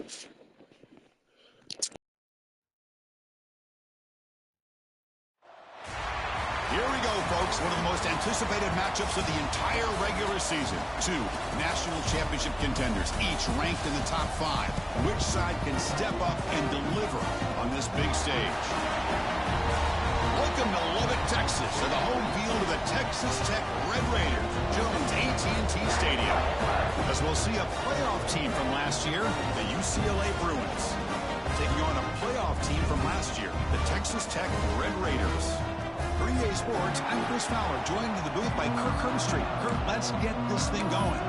Here we go, folks. One of the most anticipated matchups of the entire regular season. Two national championship contenders, each ranked in the top 5. Which side can step up and deliver on this big stage? Welcome to Lubbock, Texas, to the home field of the Texas Tech Red Raiders, Jones AT&T Stadium. As we'll see a playoff team from last year, the UCLA Bruins, taking on a playoff team from last year, the Texas Tech Red Raiders. For EA Sports, I'm Chris Fowler, joined in the booth by Kirk Herbstreit. Kirk, let's get this thing going.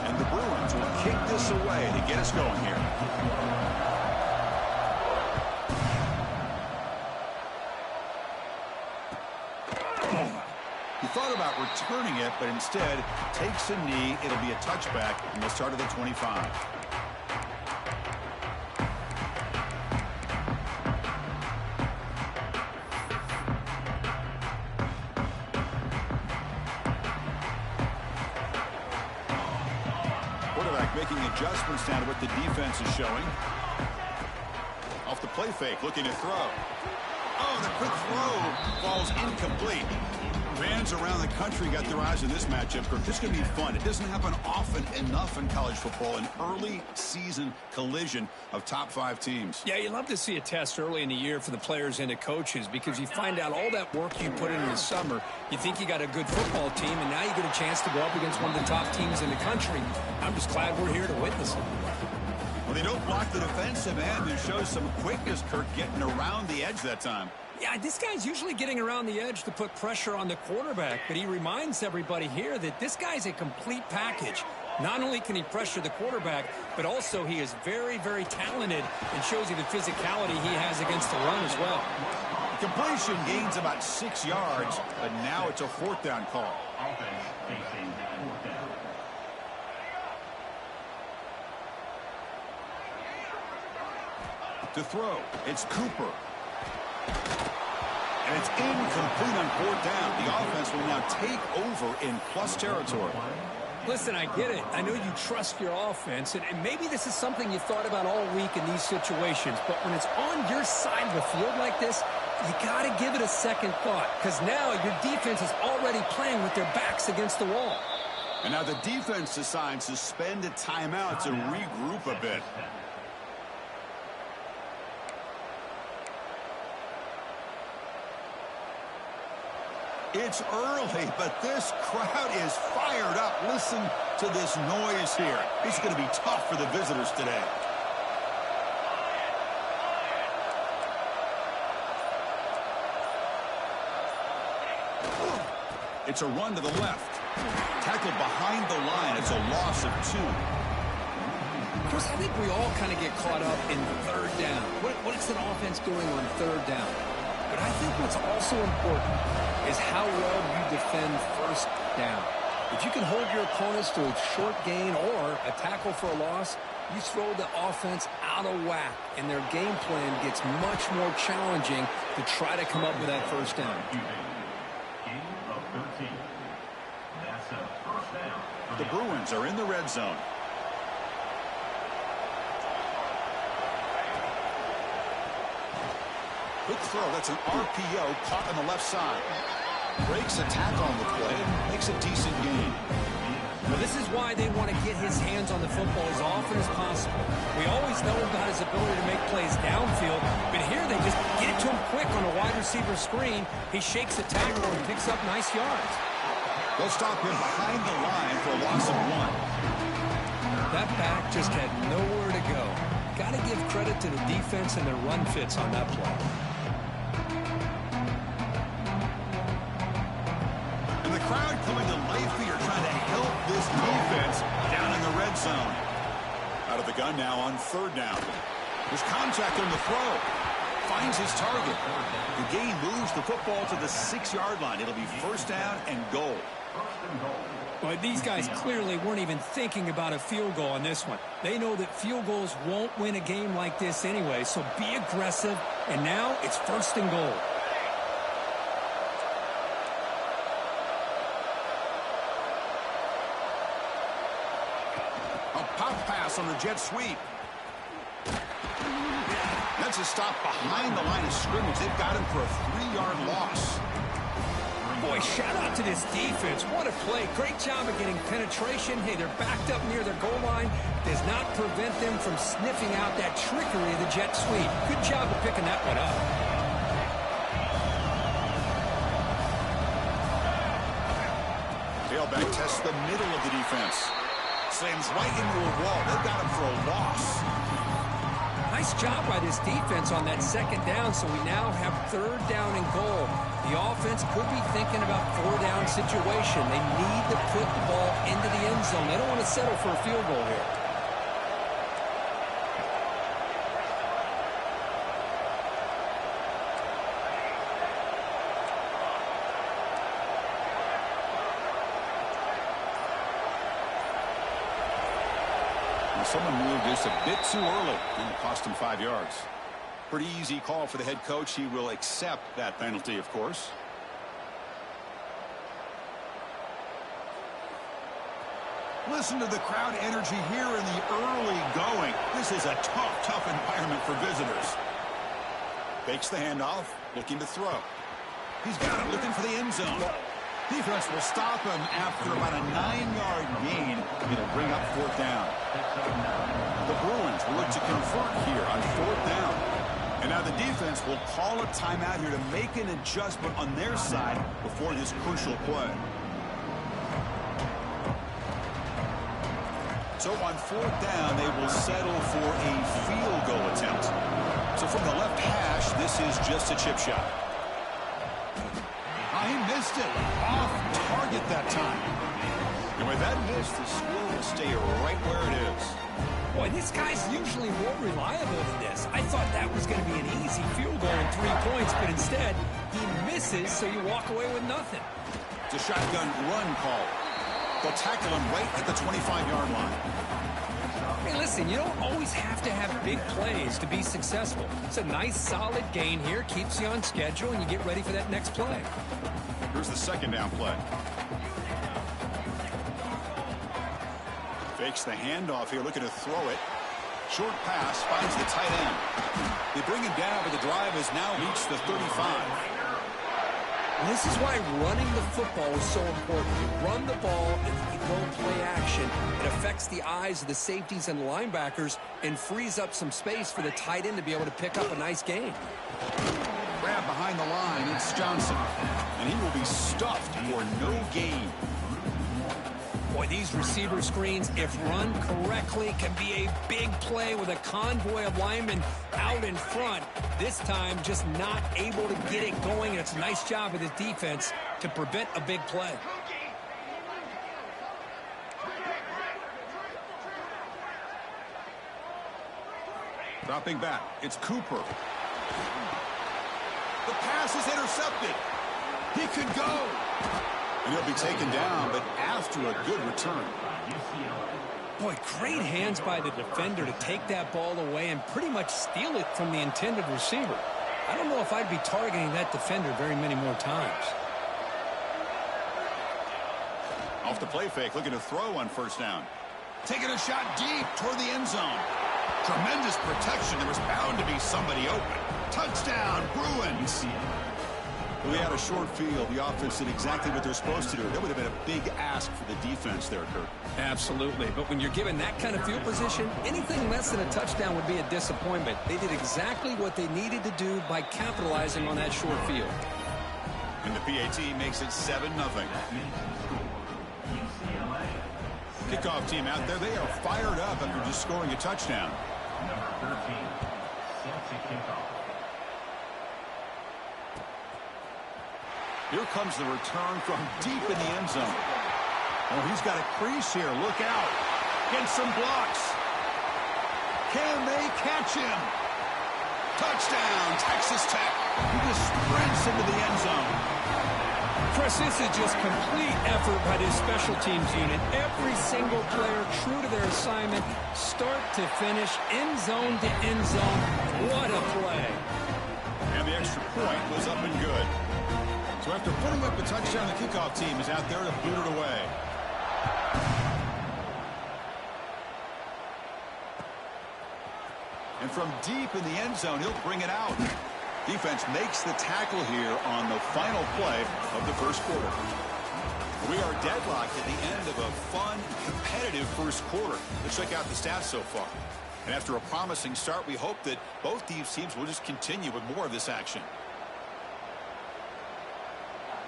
And the Bruins will kick this away to get us going here. He thought about returning it, but instead takes a knee. It'll be a touchback, and we'll start at the 25. Quarterback making adjustments now to what the defense is showing. Off the play fake, looking to throw. Oh, the quick throw falls incomplete. Fans around the country got their eyes on this matchup. This is going to be fun. It doesn't happen often enough in college football, an early season collision of top 5 teams. Yeah, you love to see a test early in the year for the players and the coaches because you find out all that work you put in the summer. You think you got a good football team, and now you get a chance to go up against one of the top teams in the country. I'm just glad we're here to witness it. Well, they don't block the defensive end and show some quickness, Kirk, getting around the edge that time. Yeah, this guy's usually getting around the edge to put pressure on the quarterback, but he reminds everybody here that this guy's a complete package. Not only can he pressure the quarterback, but also he is very, very talented and shows you the physicality he has against the run as well. Completion gains about 6 yards, but now it's a 4th down call. To throw, it's Cooper. And it's incomplete on 4th down. The offense will now take over in plus territory. Listen, I get it. I know you trust your offense, and maybe this is something you thought about all week in these situations, but when it's on your side of the field like this, you got to give it a second thought, because now your defense is already playing with their backs against the wall. And now the defense decides to spend a timeout to regroup a bit. It's early, but this crowd is fired up. Listen to this noise here. It's going to be tough for the visitors today. It's a run to the left. Tackled behind the line. It's a loss of 2. Chris, I think we all kind of get caught up in 3rd down. What is an offense doing on 3rd down? But I think what's also important is how well you defend 1st down. If you can hold your opponents to a short gain or a tackle for a loss, you throw the offense out of whack, and their game plan gets much more challenging to try to come up with that 1st down. The Bruins are in the red zone. Quick throw. That's an RPO caught on the left side. Breaks a tackle on the play and makes a decent gain. Well, this is why they want to get his hands on the football as often as possible. We always know about his ability to make plays downfield, but here they just get it to him quick on a wide receiver screen. He shakes a tackle and picks up nice yards. They'll stop him behind the line for a loss of 1. That back just had nowhere to go. Got to give credit to the defense and their run fits on that play. And the crowd coming to life here trying to help this defense down in the red zone. Out of the gun now on 3rd down. There's contact on the throw. Finds his target. The gain moves the football to the 6-yard line. It'll be 1st down and goal. But these guys clearly weren't even thinking about a field goal on this one. They know that field goals won't win a game like this anyway, so be aggressive. And now it's 1st and goal. A pop pass on the jet sweep. That's a stop behind the line of scrimmage. They've got him for a 3-yard loss. Boy, shout out to this defense. What a play. Great job of getting penetration. Hey, they're backed up near their goal line. Does not prevent them from sniffing out that trickery of the jet sweep. Good job of picking that one up. Tailback tests the middle of the defense. Slams right into a wall. They've got him for a loss. Nice job by this defense on that 2nd down, so we now have 3rd down and goal. The offense could be thinking about 4-down situation. They need to put the ball into the end zone. They don't want to settle for a field goal here. Someone moved just a bit too early, and it cost him 5 yards. Pretty easy call for the head coach. He will accept that penalty, of course. Listen to the crowd energy here in the early going. This is a tough environment for visitors. Fakes the handoff, looking to throw. He's got it, looking for the end zone. Defense will stop him after about a 9-yard gain. It'll bring up 4th down. The Bruins will look to convert here on 4th down. And now the defense will call a timeout here to make an adjustment on their side before this crucial play. So on 4th down, they will settle for a field goal attempt. So from the left hash, this is just a chip shot. He missed it. Off target that time. And with that miss, the score will stay right where it is. Boy, this guy's usually more reliable than this. I thought that was going to be an easy field goal and 3 points, but instead, he misses, so you walk away with nothing. It's a shotgun run call. They'll tackle him right at the 25-yard line. Hey, listen, you don't always have to have big plays to be successful. It's a nice, solid gain here, keeps you on schedule, and you get ready for that next play. Here's the 2nd down play. Fakes the handoff here, looking to throw it. Short pass, finds the tight end. They bring him down, but the drive has now reached the 35. This is why running the football is so important. You run the ball and you go play action. It affects the eyes of the safeties and the linebackers and frees up some space for the tight end to be able to pick up a nice gain. Grab behind the line, it's Johnson. And he will be stuffed for no gain. Boy, these receiver screens, if run correctly, can be a big play with a convoy of linemen out in front. This time, just not able to get it going. And it's a nice job of the defense to prevent a big play. Dropping back, it's Cooper. The pass is intercepted. He could go. And he'll be taken down, but after a good return. Boy, great hands by the defender to take that ball away and pretty much steal it from the intended receiver. I don't know if I'd be targeting that defender very many more times. Off the play fake, looking to throw on 1st down. Taking a shot deep toward the end zone. Tremendous protection. There was bound to be somebody open. Touchdown, Bruins. We had a short field. The offense did exactly what they're supposed to do. That would have been a big ask for the defense there, Kurt. Absolutely. But when you're given that kind of field position, anything less than a touchdown would be a disappointment. They did exactly what they needed to do by capitalizing on that short field. And the PAT makes it 7-0. Kickoff team out there. They are fired up after just scoring a touchdown. Number 13, set to kickoff. Here comes the return from deep in the end zone. Oh, he's got a crease here. Look out. Get some blocks. Can they catch him? Touchdown, Texas Tech. He just sprints into the end zone. Chris, this is just complete effort by this special teams unit. Every single player true to their assignment, start to finish, end zone to end zone. What a play. And the extra point was up and good. So after putting up a touchdown, the kickoff team is out there to boot it away. And from deep in the end zone, he'll bring it out. Defense makes the tackle here on the final play of the first quarter. We are deadlocked at the end of a fun, competitive first quarter. Let's check out the stats so far. And after a promising start, we hope that both these teams will just continue with more of this action.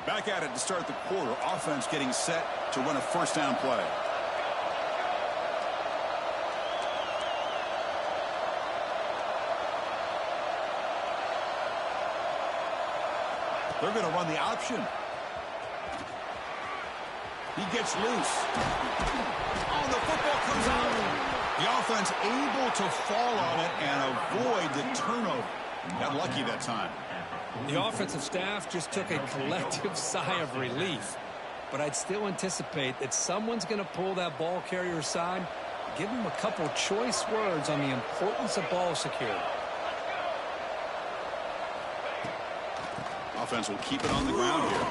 Back at it to start the quarter. Offense getting set to run a first down play. They're going to run the option. He gets loose. Oh, the football comes out. The offense able to fall on it and avoid the turnover. Got lucky that time. The offensive staff just took a collective sigh of relief. But I'd still anticipate that someone's going to pull that ball carrier aside, give him a couple choice words on the importance of ball security. Offense will keep it on the ground here.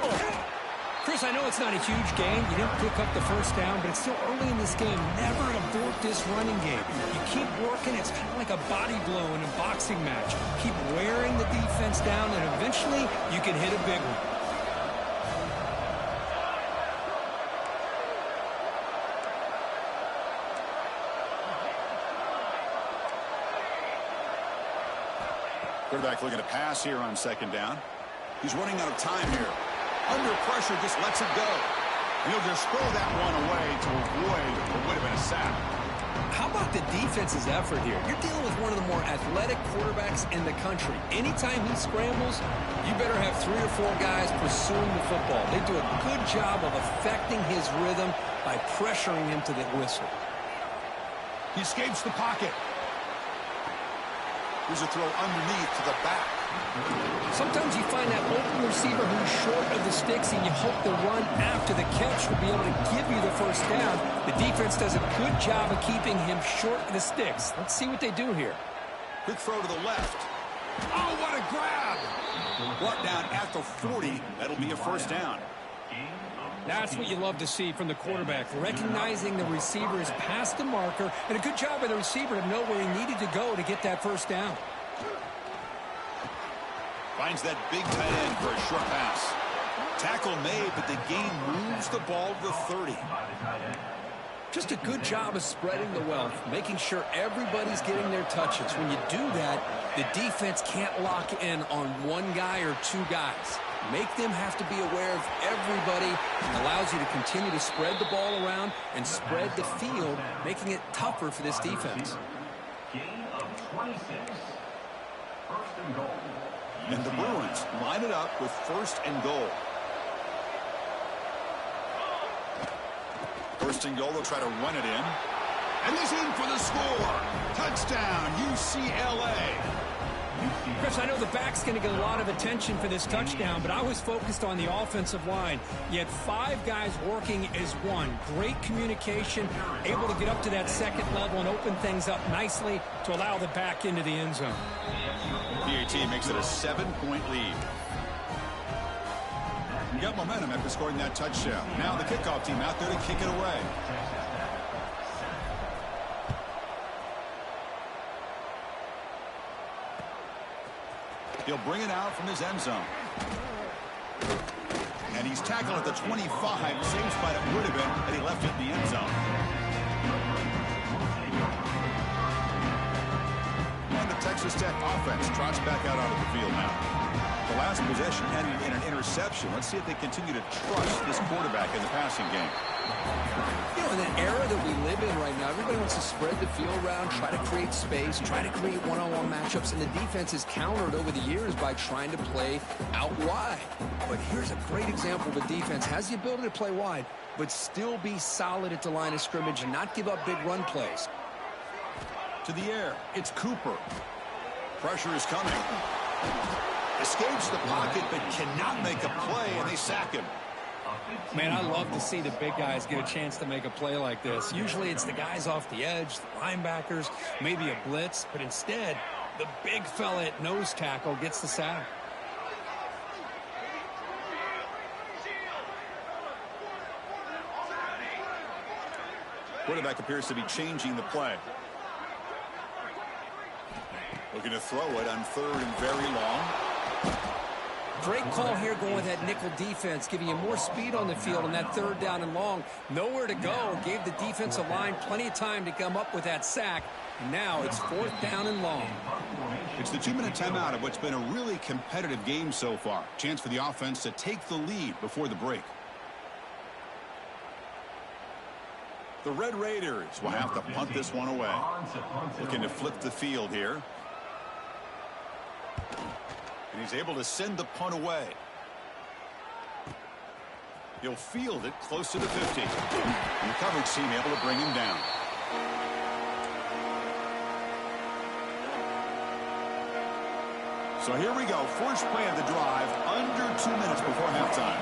Chris, I know it's not a huge gain. You didn't pick up the first down, but it's still early in this game. Never abort this running game. You keep working. It's kind of like a body blow in a boxing match. Keep wearing the defense down, and eventually you can hit a big one. Quarterback looking to pass here on second down. He's running out of time here. Under pressure, just lets it go. And he'll just throw that one away to avoid what would have been a sack. How about the defense's effort here? You're dealing with one of the more athletic quarterbacks in the country. Anytime he scrambles, you better have 3 or 4 guys pursuing the football. They do a good job of affecting his rhythm by pressuring him to the whistle. He escapes the pocket. Here's a throw underneath to the back. Sometimes you find that open receiver who's short of the sticks, and you hope the run after the catch will be able to give you the first down. The defense does a good job of keeping him short of the sticks. Let's see what they do here. Quick throw to the left. Oh, what a grab! Brought down at the 40. That'll be a first down. That's what you love to see from the quarterback, recognizing the receiver is past the marker, and a good job by the receiver to know where he needed to go to get that first down. Finds that big tight end for a short pass. Tackle made, but the gain moves the ball to the 30. Just a good job of spreading the wealth, making sure everybody's getting their touches. When you do that, the defense can't lock in on one guy or 2 guys. Make them have to be aware of everybody. It allows you to continue to spread the ball around and spread the field, making it tougher for this defense. Gain of 26. First and goal. And the Bruins line it up with first and goal. First and goal, they'll try to run it in. And he's in for the score. Touchdown, UCLA. Chris, I know the back's going to get a lot of attention for this touchdown, but I was focused on the offensive line. You had 5 guys working as one. Great communication, able to get up to that second level and open things up nicely to allow the back into the end zone. PAT makes it a 7-point lead. You got momentum after scoring that touchdown. Now the kickoff team out there to kick it away. He'll bring it out from his end zone. And he's tackled at the 25. Same spot it would have been had he left it in the end zone. And the Texas Tech offense trots back out onto the field now. The last possession ended in an interception. Let's see if they continue to trust this quarterback in the passing game. You know, in the era that we live in right now, everybody wants to spread the field around, try to create space, try to create one-on-one matchups, and the defense is countered over the years by trying to play out wide. But here's a great example of a defense has the ability to play wide, but still be solid at the line of scrimmage and not give up big run plays. To the air, it's Cooper. Pressure is coming. Escapes the pocket, but cannot make a play, and they sack him. Man, I love to see the big guys get a chance to make a play like this. Usually it's the guys off the edge, the linebackers, maybe a blitz, but instead, the big fella at nose tackle gets the sack. Quarterback appears to be changing the play. Looking to throw it on 3rd and very long. Great call here going with that nickel defense, giving you more speed on the field on that 3rd down and long. Nowhere to go. Gave the defensive line plenty of time to come up with that sack. And now it's 4th down and long. It's the 2-minute timeout of what's been a really competitive game so far. Chance for the offense to take the lead before the break. The Red Raiders will have to punt this one away. Looking to flip the field here. And he's able to send the punt away. He'll field it close to the 50. And the coverage team able to bring him down. So here we go. First play of the drive under 2 minutes before halftime.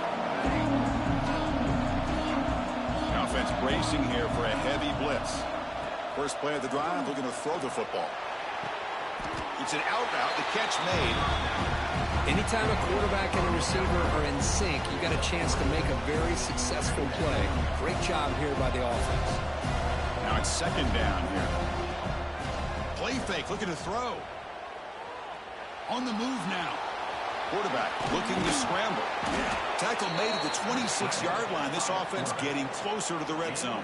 The offense bracing here for a heavy blitz. First play of the drive, looking to throw the football. It's an out route. The catch made. Anytime a quarterback and a receiver are in sync, you got a chance to make a very successful play. Great job here by the offense. Now it's 2nd down here. Play fake, looking to throw. On the move now. Quarterback looking to scramble. Tackle made at the 26-yard line. This offense getting closer to the red zone.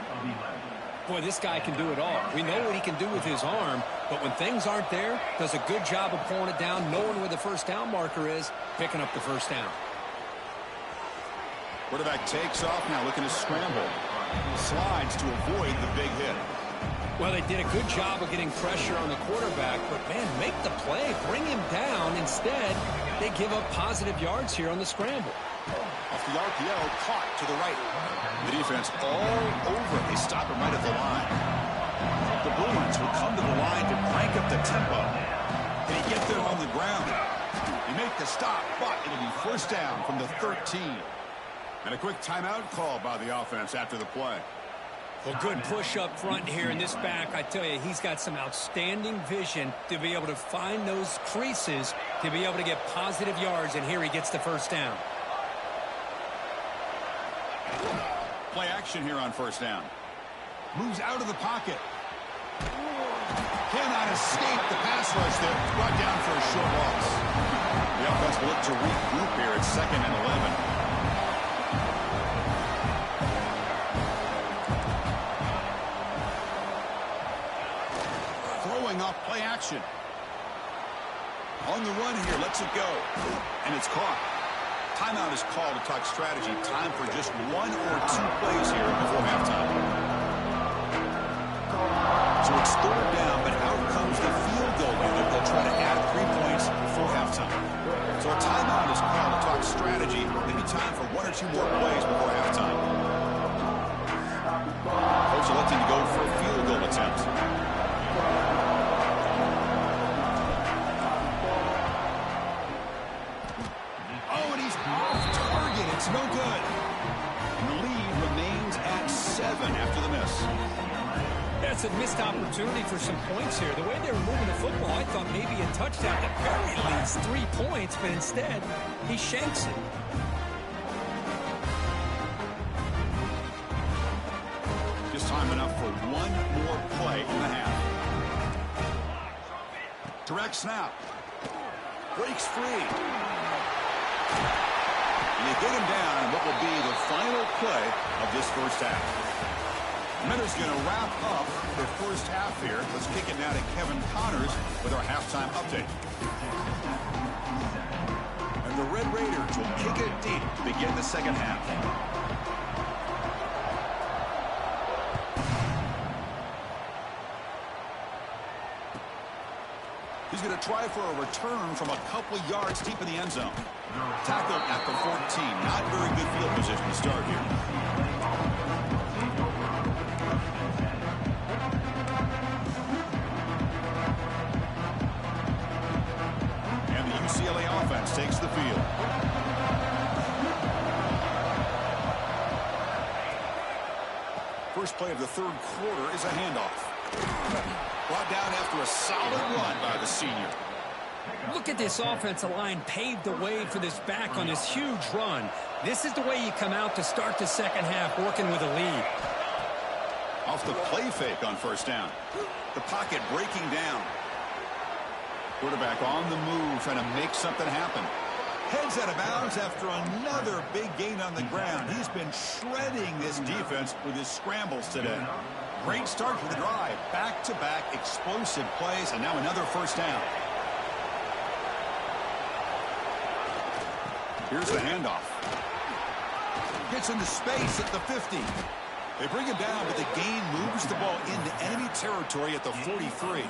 Boy, this guy can do it all. We know what he can do with his arm, but when things aren't there, does a good job of pulling it down, knowing where the first down marker is, picking up the first down. Quarterback takes off now, looking to scramble. Slides to avoid the big hit. Well, they did a good job of getting pressure on the quarterback, but, man, make the play, bring him down. Instead, they give up positive yards here on the scramble. Off the RPO, caught to the right. The defense all over. They stop him right at the line. The Bruins will come to the line to crank up the tempo. Can he get there on the ground? He make the stop, but it'll be first down from the 13. And a quick timeout call by the offense after the play. Well, good push up front here in this back. I tell you, he's got some outstanding vision to be able to find those creases, to be able to get positive yards, and here he gets the first down. Play action here on first down. Moves out of the pocket. Cannot escape the pass rush there. Brought down for a short loss. The offense will look to regroup here at 2nd and 11. Throwing off play action. On the run here, lets it go. And it's caught. Timeout is called to talk strategy. Time for just 1 or 2 plays here before halftime. So it's 3rd down, but out comes the field goal unit. They'll try to add 3 points before halftime. So a timeout is called to talk strategy. Maybe time for 1 or 2 more plays before halftime. Coach electing to go for a field goal attempt. It's no good. And the lead remains at 7 after the miss. That's a missed opportunity for some points here. The way they were moving the football, I thought maybe a touchdown, at the very least 3 points, but instead, he shanks it. Just time enough for 1 more play in the half. Direct snap. Breaks free. And you get him down in what will be the final play of this first half. Minter's going to wrap up the first half here. Let's kick it now to Kevin Connors with our halftime update. And the Red Raiders will kick it deep to begin the second half. He's going to try for a return from a couple of yards deep in the end zone. Tackled at the 14. Not very good field position to start here. And the UCLA offense takes the field. play of the third quarter is a handoff. Brought down after a solid run by the senior. Look at this offensive line paved the way for this back on this huge run. This is the way you come out to start the second half, working with a lead. Off the play fake on first down. The pocket breaking down. Quarterback on the move, trying to make something happen. Heads out of bounds after another big gain on the ground. He's been shredding this defense with his scrambles today. Great start for the drive. Back-to-back explosive plays, and now another first down. Here's the handoff. Gets into space at the 50. They bring him down, but the gain moves the ball into enemy territory at the 43.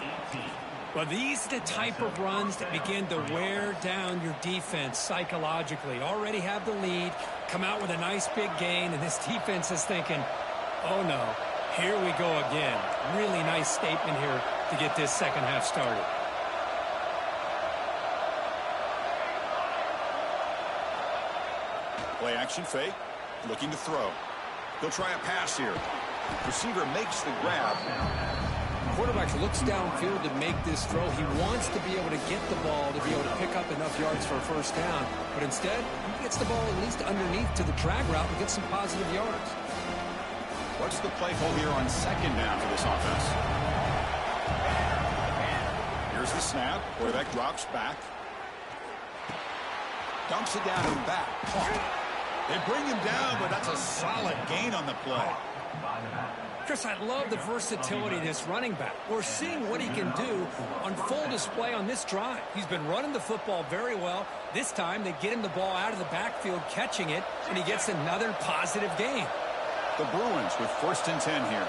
Well, these are the type of runs that begin to wear down your defense psychologically. Already have the lead, come out with a nice big gain, and this defense is thinking, oh no, here we go again. Really nice statement here to get this second half started. Play action fake, looking to throw. He'll try a pass here. Receiver makes the grab. Quarterback looks downfield to make this throw. He wants to be able to get the ball to be able to pick up enough yards for a first down. But instead, he gets the ball at least underneath to the drag route and gets some positive yards. What's the play call here on second down for this offense? Here's the snap. Quarterback drops back. Dumps it down and back. They bring him down, but that's a solid gain on the play. Chris, I love the versatility of this running back. We're seeing what he can do on full display on this drive. He's been running the football very well. This time, they get him the ball out of the backfield, catching it, and he gets another positive gain. The Bruins with 1st and 10 here.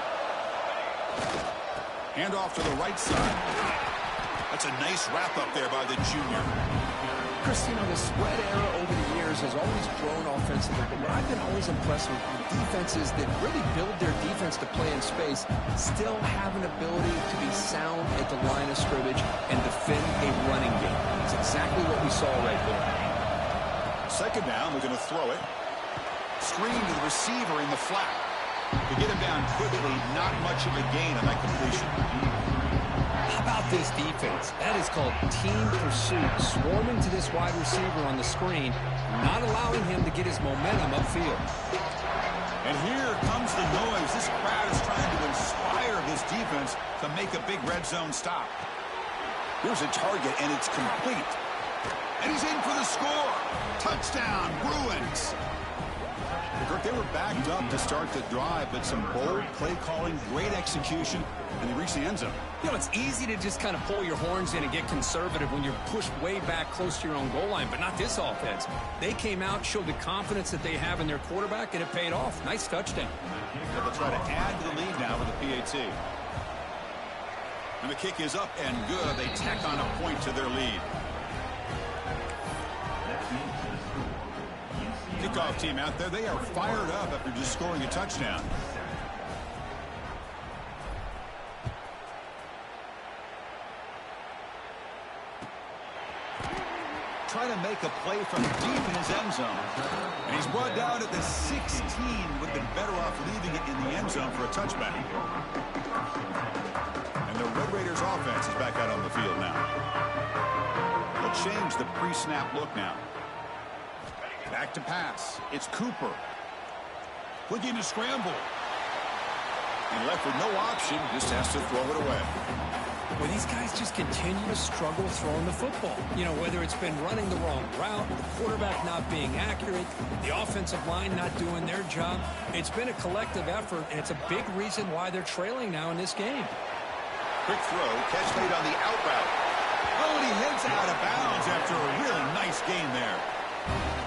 Handoff to the right side. That's a nice wrap up there by the junior. Chris, you know, the spread era over the years has always grown offensively, but what I've been always impressed with defenses that really build their defense to play in space still have an ability to be sound at the line of scrimmage and defend a running game. It's exactly what we saw right there. Second down, we're going to throw it. Screen to the receiver in the flat. To get him down quickly, not much of a gain on that completion. How about this defense? That is called team pursuit. Swarming to this wide receiver on the screen, not allowing him to get his momentum upfield. And here comes the noise. This crowd is trying to inspire this defense to make a big red zone stop. Here's a target, and it's complete. And he's in for the score. Touchdown, Bruins. They were backed up to start the drive, but some bold play calling, great execution, and they reached the end zone. You know, it's easy to just kind of pull your horns in and get conservative when you're pushed way back close to your own goal line, but not this offense. They came out, showed the confidence that they have in their quarterback, and it paid off. Nice touchdown. They'll try to add to the lead now with a PAT. And the kick is up and good. They tack on a point to their lead. Kickoff team out there, they are fired up after just scoring a touchdown. Trying to make a play from deep in his end zone. And he's brought down at the 16. Would have been better off leaving it in the end zone for a touchback. And the Red Raiders offense is back out on the field now. They'll change the pre-snap look now. Back to pass. It's Cooper. Looking to scramble. And left with no option, just has to throw it away. Well, these guys just continue to struggle throwing the football. You know, whether it's been running the wrong route, the quarterback not being accurate, the offensive line not doing their job. It's been a collective effort, and it's a big reason why they're trailing now in this game. Quick throw, catch made on the out route. Oh, and he heads out of bounds after a really nice gain there.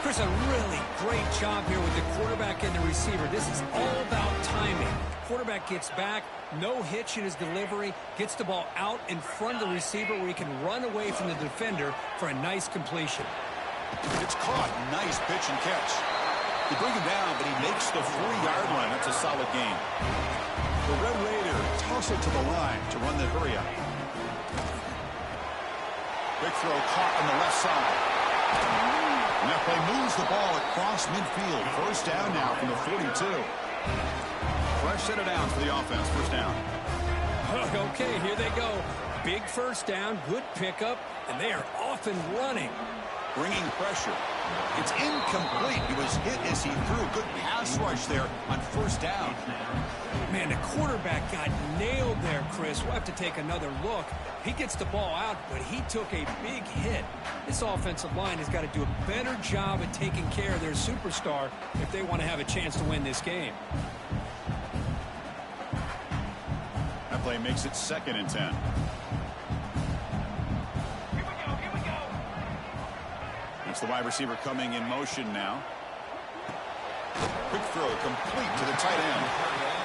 Chris, a really great job here with the quarterback and the receiver. This is all about timing. Quarterback gets back, no hitch in his delivery, gets the ball out in front of the receiver where he can run away from the defender for a nice completion. It's caught. Nice pitch and catch. They bring him down, but he makes the 40-yard line. That's a solid gain. The Red Raiders toss it to the line to run the hurry up. Big throw caught on the left side. And that play moves the ball across midfield. First down now from the 42. Fresh set of downs for the offense. First down. Okay, here they go. Big first down, good pickup, and they are off and running. Bringing pressure. It's incomplete. He was hit as he threw. Good pass rush there on first down. Man, the quarterback got nailed there, Chris. We'll have to take another look. He gets the ball out, but he took a big hit. This offensive line has got to do a better job at taking care of their superstar if they want to have a chance to win this game. That play makes it 2nd and 10. It's the wide receiver coming in motion now. Quick throw complete to the tight end.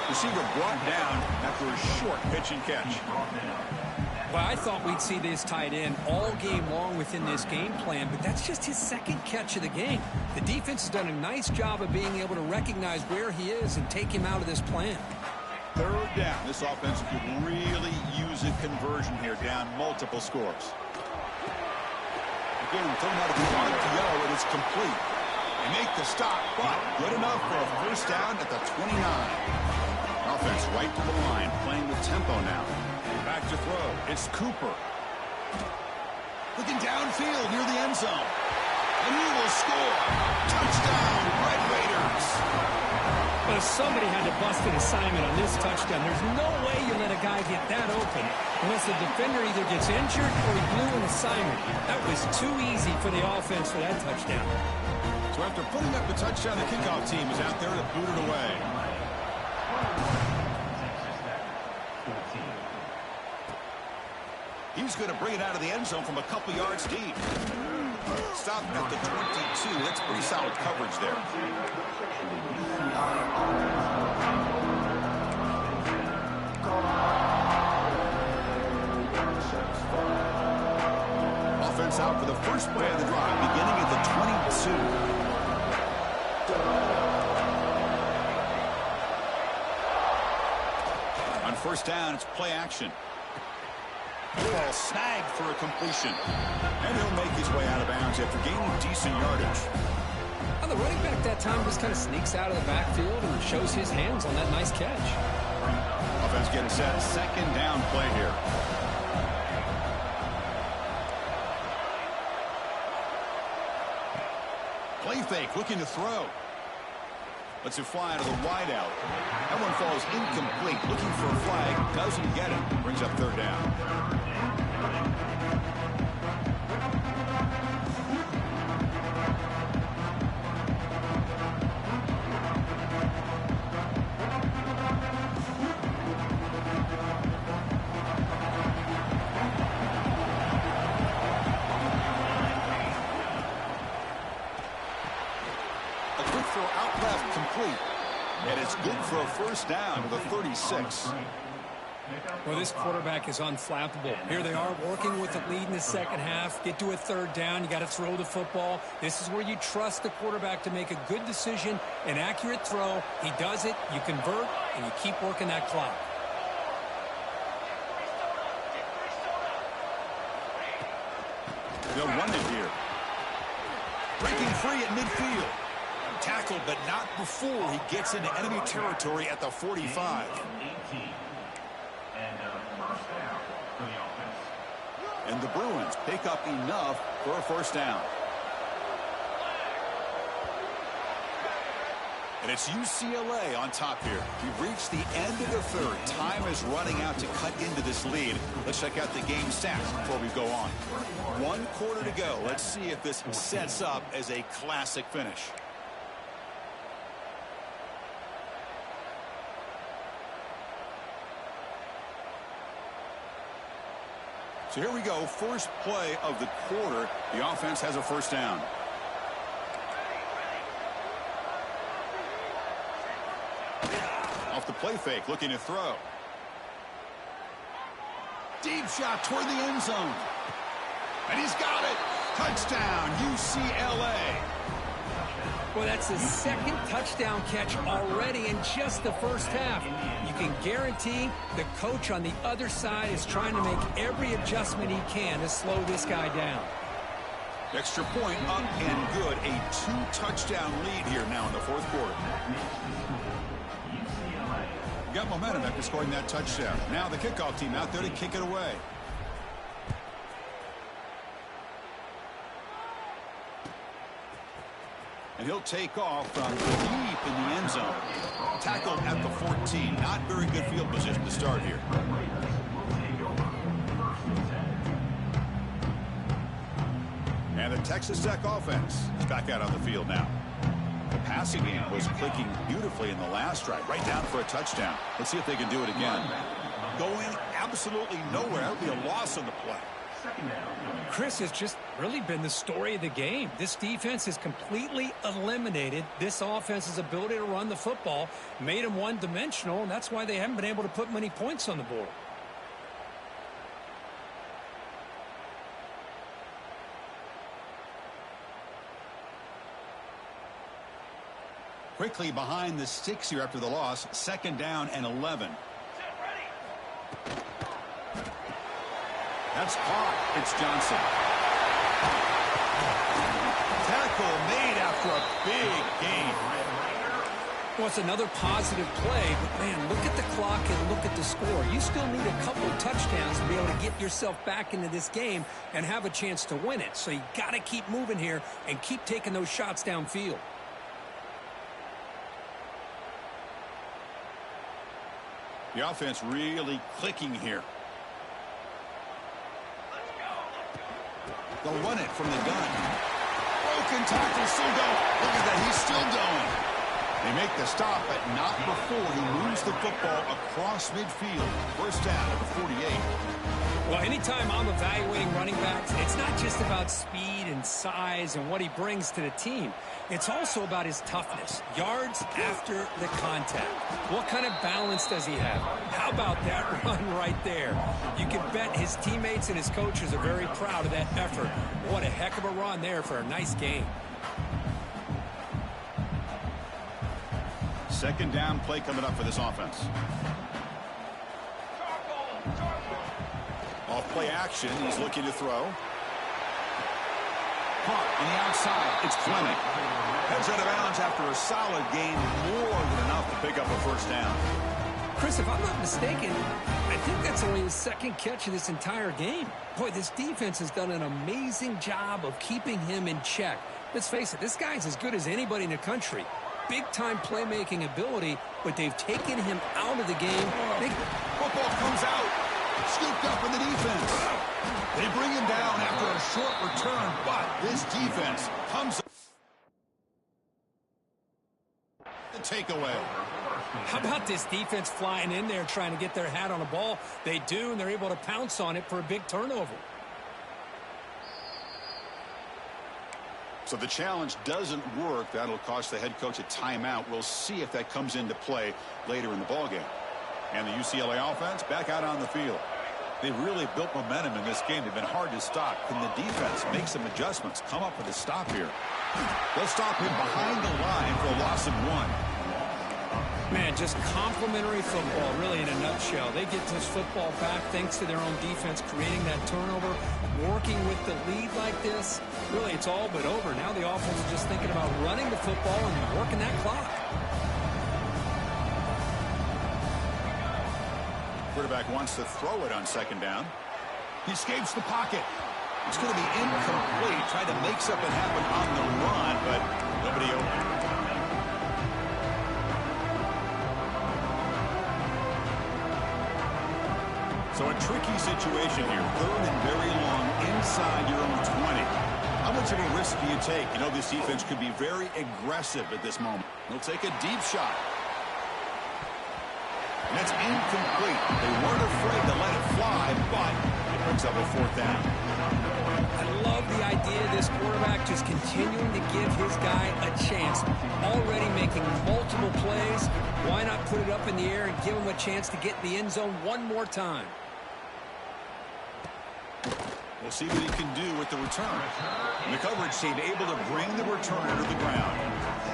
Receiver brought down after a short pitch and catch. Well, I thought we'd see this tight end all game long within this game plan, but that's just his 2nd catch of the game. The defense has done a nice job of being able to recognize where he is and take him out of this plan. 3rd down. This offense could really use a conversion here, down multiple scores. Again, thrown out of the RPO, and it's complete. They make the stop, but good enough for a first down at the 29. Offense right to the line, playing with tempo now. Back to throw. It's Cooper. Looking downfield near the end zone. And he will score. Touchdown, Red Raiders. Well, somebody had to bust an assignment on this touchdown. There's no way you let a guy get that open unless the defender either gets injured or he blew an assignment. That was too easy for the offense for that touchdown. So after putting up the touchdown, the kickoff team is out there to boot it away. He's going to bring it out of the end zone from a couple yards deep. Stop at the 22. That's pretty solid coverage there. Offense out for the first play of the drive, beginning at the 22. On first down, it's play action. Ball snagged for a completion. And he'll make his way out of bounds after gaining decent yardage. Well, the running back that time just kind of sneaks out of the backfield and shows his hands on that nice catch. Offense getting set. 2nd down play here. Play fake, looking to throw. Lets it fly out of the wideout. That one falls incomplete. Looking for a flag. Doesn't get it. Brings up 3rd down. A quick throw out left, complete. And it's good for a first down to the 36. Well, this quarterback is unflappable. Here they are working with the lead in the 2nd half. Get to a 3rd down. You got to throw the football. This is where you trust the quarterback to make a good decision, an accurate throw. He does it, you convert, and you keep working that clock. They'll run it here. Breaking free at midfield. Tackled, but not before he gets into enemy territory at the 45. And the Bruins pick up enough for a first down. And it's UCLA on top here. We've reached the end of the 3rd. Time is running out to cut into this lead. Let's check out the game stats before we go on. 1 quarter to go. Let's see if this sets up as a classic finish. So here we go, first play of the quarter. The offense has a first down. Off the play fake, looking to throw. Deep shot toward the end zone. And he's got it. Touchdown, UCLA. Well, that's his 2nd touchdown catch already in just the first half. You can guarantee the coach on the other side is trying to make every adjustment he can to slow this guy down. Extra point up and good. A 2-touchdown lead here now in the 4th quarter. Got momentum after scoring that touchdown. Now the kickoff team out there to kick it away. And he'll take off from deep in the end zone. Tackled at the 14. Not very good field position to start here. And the Texas Tech offense is back out on the field now. The passing game was clicking beautifully in the last drive, right down for a touchdown. Let's see if they can do it again. Going absolutely nowhere. That would be a loss on the play. Chris, has just really been the story of the game. This defense has completely eliminated this offense's ability to run the football, made them one-dimensional, and that's why they haven't been able to put many points on the board. Quickly behind the sticks here after the loss. 2nd down and 11. That's caught. It's Johnson. Tackle made after a big gain. Well, it's another positive play, but, man, look at the clock and look at the score. You still need a couple of touchdowns to be able to get yourself back into this game and have a chance to win it. So you got to keep moving here and keep taking those shots downfield. The offense really clicking here. They'll run it from the gun. Broken tackle, still going. Look at that, he's still going. They make the stop, but not before he moves the football across midfield. 1st down at the 48. Well, anytime I'm evaluating running backs, it's not just about speed and size and what he brings to the team. It's also about his toughness. Yards after the contact. What kind of balance does he have? How about that run right there? You can bet his teammates and his coaches are very proud of that effort. What a heck of a run there for a nice game. 2nd down play coming up for this offense. Off play action, he's looking to throw. Caught on the outside, it's Fleming. Heads out of bounds after a solid gain, more than enough to pick up a 1st down. Chris, if I'm not mistaken, I think that's only his 2nd catch of this entire game. Boy, this defense has done an amazing job of keeping him in check. Let's face it, this guy's as good as anybody in the country. Big-time playmaking ability, but they've taken him out of the game. Football comes out. Scooped up in the defense. They bring him down after a short return, but this defense comes up. The takeaway. How about this defense flying in there trying to get their hat on a ball? They do, and they're able to pounce on it for a big turnover. So the challenge doesn't work. That'll cost the head coach a timeout. We'll see if that comes into play later in the ballgame. And the UCLA offense back out on the field. They've really built momentum in this game. They've been hard to stop. Can the defense make some adjustments? Come up with a stop here. They'll stop him behind the line for a loss of 1. Man, just complimentary football, really, in a nutshell. They get this football back thanks to their own defense, creating that turnover, working with the lead like this. Really, it's all but over. Now the offense is just thinking about running the football and working that clock. Quarterback wants to throw it on 2nd down. He escapes the pocket. It's going to be incomplete. Tried to make something happen on the run, but nobody open. So a tricky situation here. 3rd and very long inside your own 20. How much of a risk do you take? You know, this defense could be very aggressive at this moment. They'll take a deep shot. And it's incomplete. They weren't afraid to let it fly, but it brings up a 4th down. I love the idea of this quarterback just continuing to give his guy a chance. Already making multiple plays. Why not put it up in the air and give him a chance to get in the end zone one more time? We'll see what he can do with the return. And the coverage team able to bring the returner to the ground.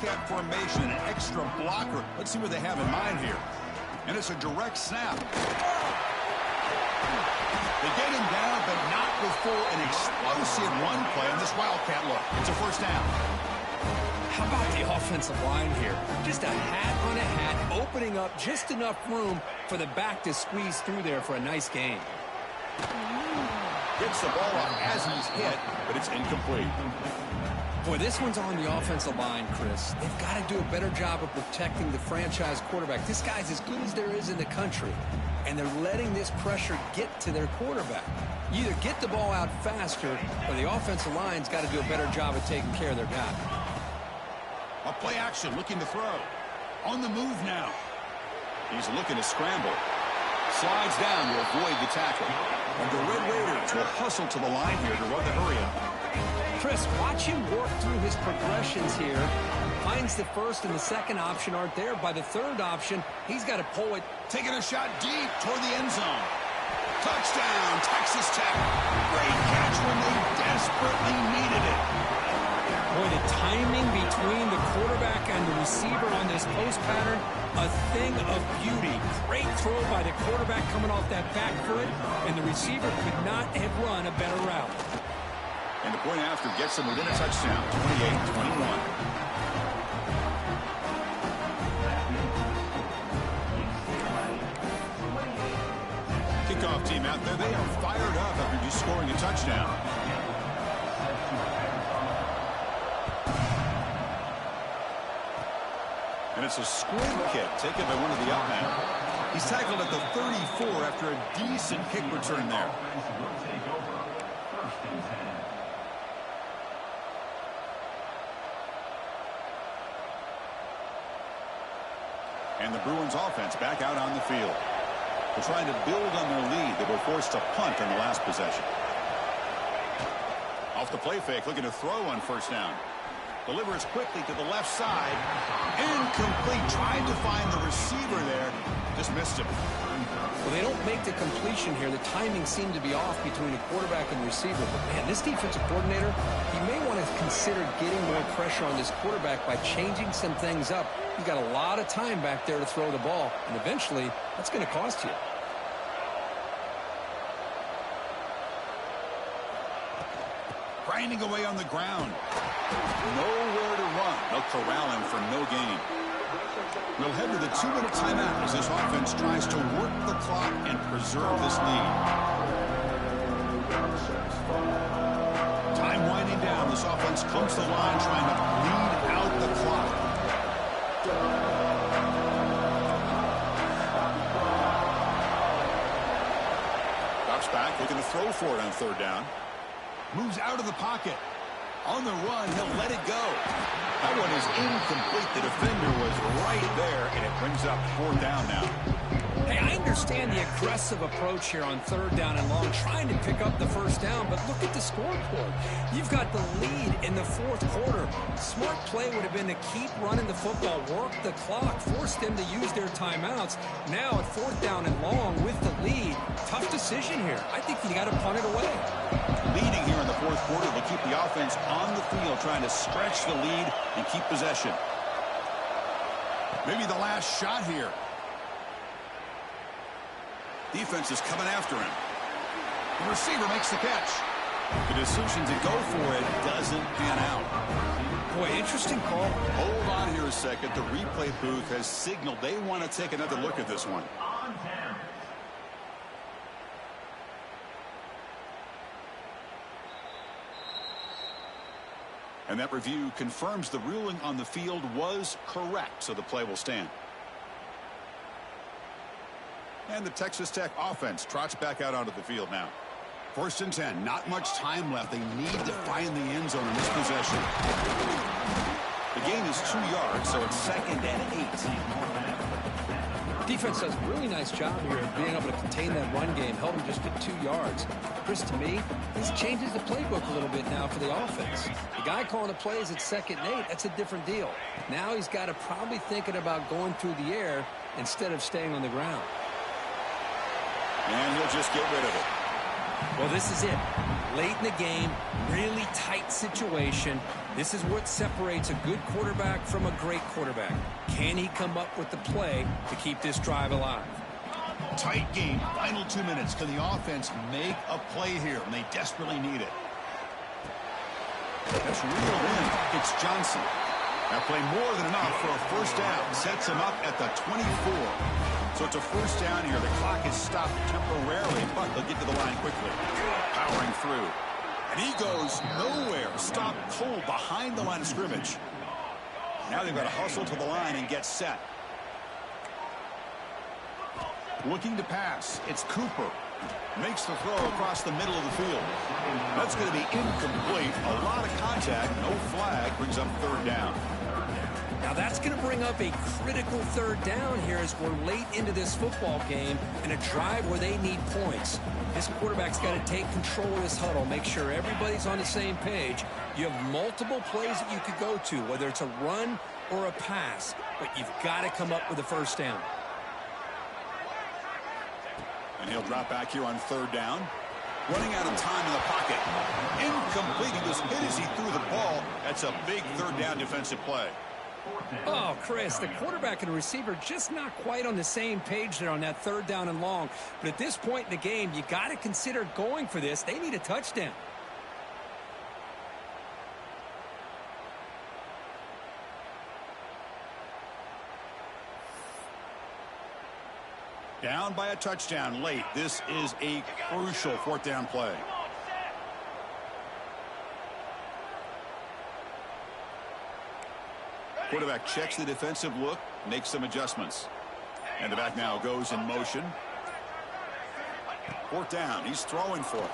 wildcat formation, an extra blocker. Let's see what they have in mind here. And it's a direct snap. They get him down, but not before an explosive run play on this wildcat look. It's a first down. How about the offensive line here? Just a hat on a hat, opening up just enough room for the back to squeeze through there for a nice gain. Gets the ball up as he's hit, but it's incomplete. Boy, this one's on the offensive line, Chris. They've got to do a better job of protecting the franchise quarterback. This guy's as good as there is in the country, and they're letting this pressure get to their quarterback. You either get the ball out faster, or the offensive line's got to do a better job of taking care of their guy. A play action, looking to throw. On the move now. He's looking to scramble. Slides down to avoid the tackle. And the Red Raiders will hustle to the line here to run the hurry-up. Chris, watch him work through his progressions here. Finds the first and the second option aren't there. By the third option, he's got to pull it. Taking a shot deep toward the end zone. Touchdown, Texas Tech. Great catch when they desperately needed it. Boy, the timing between the quarterback and the receiver on this post pattern, a thing of beauty. Great throw by the quarterback coming off that back foot, and the receiver could not have run a better route. And the point after gets them within a touchdown, 28-21. Kickoff team out there, they are fired up after just scoring a touchdown. And it's a squib kick taken by one of the up men. He's tackled at the 34 after a decent kick return there. And the Bruins offense back out on the field. They're trying to build on their lead. They were forced to punt on the last possession. Off the play fake, looking to throw on first down. Delivers quickly to the left side. Incomplete. Tried to find the receiver there. Just missed him. Well, they don't make the completion here. The timing seemed to be off between the quarterback and the receiver. But, man, this defensive coordinator, he may want to consider getting more pressure on this quarterback by changing some things up. You got a lot of time back there to throw the ball, and eventually that's going to cost you. Grinding away on the ground. Nowhere to run. They'll corral him for no gain. We'll head to the 2-minute timeout as this offense tries to work the clock and preserve this lead. Time winding down. This offense comes to the line trying to bleed out the clock. Drops back, looking to throw for it on third down. Moves out of the pocket. On the run, he'll let it go. That one is incomplete. The defender was right there, and it brings up fourth down now. Hey, I understand the aggressive approach here on third down and long, trying to pick up the first down, but look at the scoreboard. You've got the lead in the fourth quarter. Smart play would have been to keep running the football, work the clock, force them to use their timeouts. Now at fourth down and long with the lead, tough decision here. I think you got to punt it away. Leading here in the fourth quarter will keep the offense on the field, trying to stretch the lead and keep possession. Maybe the last shot here. Defense is coming after him. The receiver makes the catch. The decision to go for it doesn't pan out. Boy, interesting call. Hold on here a second. The replay booth has signaled they want to take another look at this one. And that review confirms the ruling on the field was correct, so the play will stand. And the Texas Tech offense trots back out onto the field now. 1st and 10, not much time left. They need to find the end zone in this possession. The gain is 2 yards, so it's 2nd and 8. Defense does a really nice job here of being able to contain that run game, held them just at 2 yards. Chris, to me, this changes the playbook a little bit now for the offense. The guy calling the plays at 2nd and 8, that's a different deal. Now he's got to probably thinking about going through the air instead of staying on the ground. And he'll just get rid of it. Well, this is it. Late in the game, really tight situation. This is what separates a good quarterback from a great quarterback. Can he come up with the play to keep this drive alive? Tight game, final 2 minutes. Can the offense make a play here? And they desperately need it. That's reeled in. It's Johnson. That play more than enough for a first down. Sets him up at the 24. So it's a first down here. The clock is stopped temporarily, but they'll get to the line quickly. Powering through. And he goes nowhere. Stopped cold behind the line of scrimmage. Now they've got to hustle to the line and get set. Looking to pass. It's Cooper. Makes the throw across the middle of the field. That's going to be incomplete. A lot of contact. No flag. Brings up third down. Now that's going to bring up a critical third down here as we're late into this football game in a drive where they need points. This quarterback's got to take control of this huddle, make sure everybody's on the same page. You have multiple plays that you could go to, whether it's a run or a pass, but you've got to come up with a first down. And he'll drop back here on third down. Running out of time in the pocket. Incomplete. He was hit as he threw the ball. That's a big third down defensive play. Oh, Chris, the quarterback and the receiver just not quite on the same page there on that third down and long. But at this point in the game, you got to consider going for this. They need a touchdown. Down by a touchdown late. This is a crucial fourth down play. Quarterback checks the defensive look, makes some adjustments. And the back now goes in motion. Fourth down. He's throwing for it.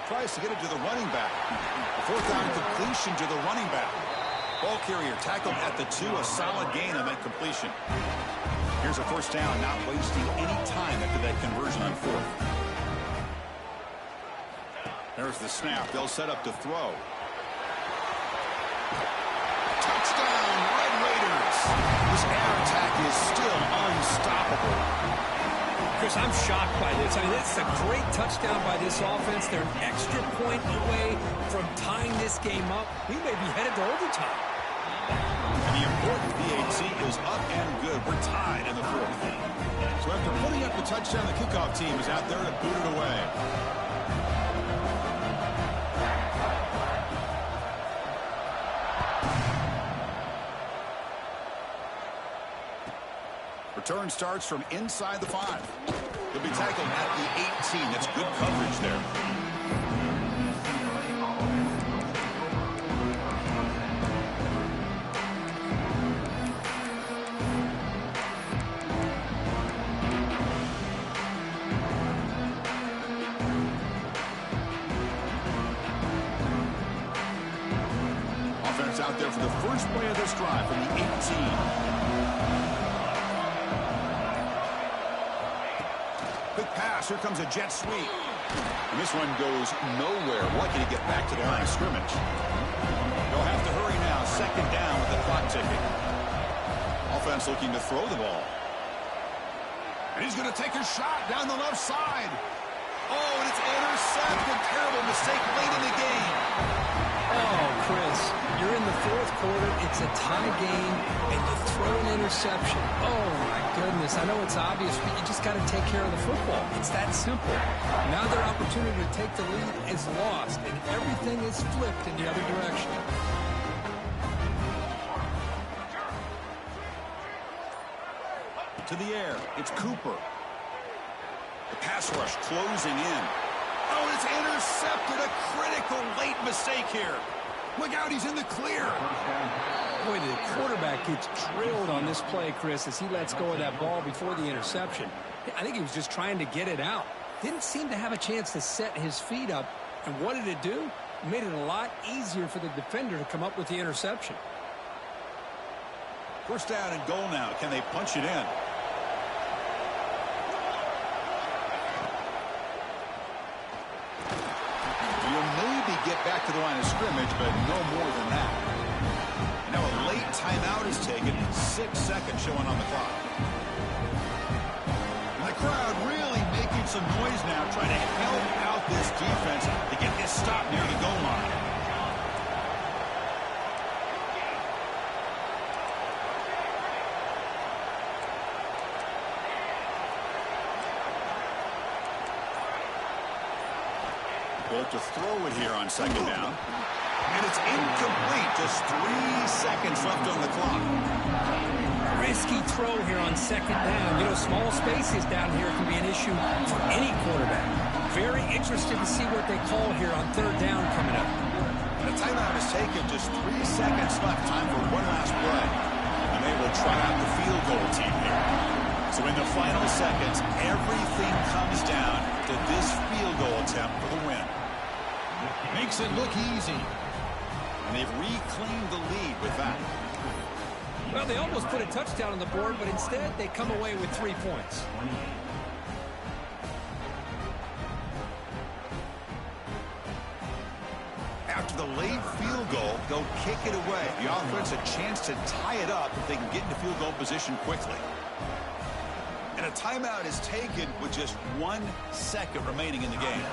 Tries to get it to the running back. Fourth down completion to the running back. Ball carrier tackled at the 2. A solid gain on that completion. Here's a first down, not wasting any time after that conversion on fourth. There's the snap. They'll set up to throw. Touchdown, Red Raiders. This air attack is still unstoppable. Chris, I'm shocked by this. I mean, it's a great touchdown by this offense. They're an extra point away from tying this game up. We may be headed to overtime. And the important PAT is up and good. We're tied in the fourth. So after putting up the touchdown, the kickoff team is out there to boot it away. Return starts from inside the 5. He'll be tackled at the 18. That's good coverage there. Offense out there for the first play of this drive from the 18. Quick pass. Here comes a jet sweep. And this one goes nowhere. Lucky to get back to the line of scrimmage. They'll have to hurry now. Second down with the clock ticking. Offense looking to throw the ball. And he's going to take a shot down the left side. Oh, and it's intercepted. Terrible mistake late in the game. Oh, Chris, you're in the fourth quarter. It's a tie game, and you throw an interception. Oh, my goodness. I know it's obvious, but you just got to take care of the football. It's that simple. Now their opportunity to take the lead is lost, and everything is flipped in the other direction. To the air. It's Cooper. The pass rush closing in. Oh, it's intercepted. A critical late mistake here. Look out, he's in the clear. Boy, the quarterback gets drilled on this play, Chris, as he lets go of that ball before the interception. I think he was just trying to get it out. Didn't seem to have a chance to set his feet up. And what did it do? It made it a lot easier for the defender to come up with the interception. First down and goal now. Can they punch it in? Get back to the line of scrimmage, but no more than that. Now a late timeout is taken. 6 seconds showing on the clock. And the crowd really making some noise now, trying to help out this defense to get this stop near the goal line. Bolt to throw it here on second down. And it's incomplete. Just 3 seconds left on the clock. Risky throw here on second down. You know, small spaces down here can be an issue for any quarterback. Very interested to see what they call here on third down coming up. And a timeout is taken. Just 3 seconds left. Time for one last play. And they will try out the field goal team here. So in the final seconds, everything comes down to this field goal attempt for the win. Makes it look easy. And they've reclaimed the lead with that. Well, they almost put a touchdown on the board, but instead they come away with 3 points. After the late field goal, they'll kick it away. The offense a chance to tie it up if they can get into field goal position quickly. And a timeout is taken with just 1 second remaining in the game.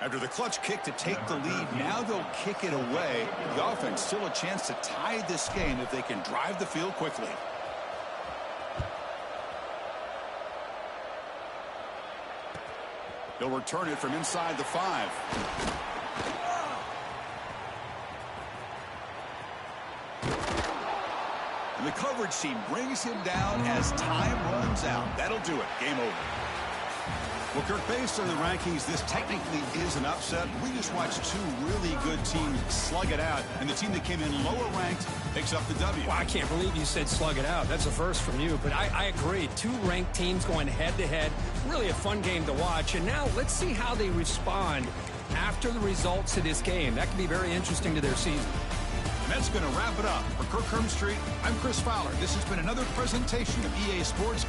After the clutch kick to take the lead, now they'll kick it away. The offense still a chance to tie this game if they can drive the field quickly. They'll return it from inside the 5. And the coverage team brings him down as time runs out. That'll do it. Game over. Well, Kirk, based on the rankings, this technically is an upset. We just watched 2 really good teams slug it out, and the team that came in lower ranked picks up the W. Well, I can't believe you said slug it out. That's a first from you, but I agree. 2 ranked teams going head-to-head. Really a fun game to watch. And now let's see how they respond after the results of this game. That could be very interesting to their season. And that's going to wrap it up. For Kirk Hermstreet, I'm Chris Fowler. This has been another presentation of EA Sports.